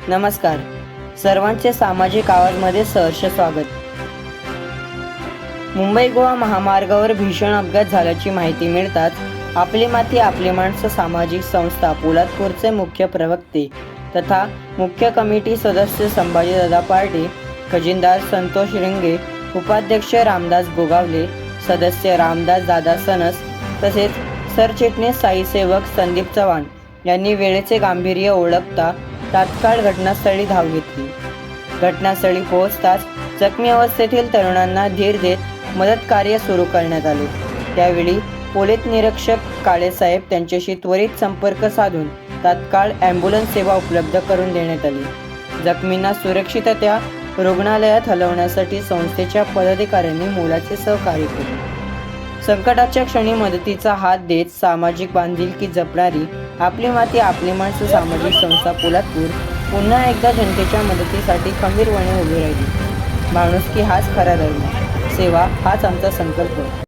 नमस्कार. सर्वांचे सामाजिक आवाजमध्ये सहर्ष स्वागत. मुंबई गोवा महामार्गावर भीषण अपघात झाल्याची माहिती मिळताच आपली माती आपली माणसं सामाजिक संस्था पोलादपूरचे मुख्य प्रवक्ते तथा मुख्य कमिटी सदस्य संभाजीदादा पार्टी, खजिनदार संतोष रिंगे, उपाध्यक्ष रामदास गोगावले, सदस्य रामदास दादा सनस तसेच सरचिटणीस साईसेवक संदीप चव्हाण यांनी वेळेचे गांभीर्य ओळखता तात्काळ घटनास्थळी धाव घेतली. घटनास्थळी पोहोचताच जखमी अवस्थेतील तरुणांना धीर देत मदत कार्य सुरू करण्यात आले. त्यावेळी पोलीस निरीक्षक काळेसाहेब त्यांच्याशी त्वरित संपर्क साधून तात्काळ ॲम्ब्युलन्स सेवा उपलब्ध करून देण्यात आली. जखमींना सुरक्षितरित्या रुग्णालयात हलवण्यासाठी संस्थेच्या पदाधिकाऱ्यांनी मोलाचे सहकार्य केले. संकटाच्या क्षणी मदतीचा हात देत सामाजिक बांधिलकी जपणारी आपली माती आपली माणसं सामाजिक संस्था पोलादपूर पुन्हा एकदा जनतेच्या मदतीसाठी खंबीरपणे उभी राहिली. माणुसकी हाच खरा धर्म, सेवा हाच आमचा संकल्प.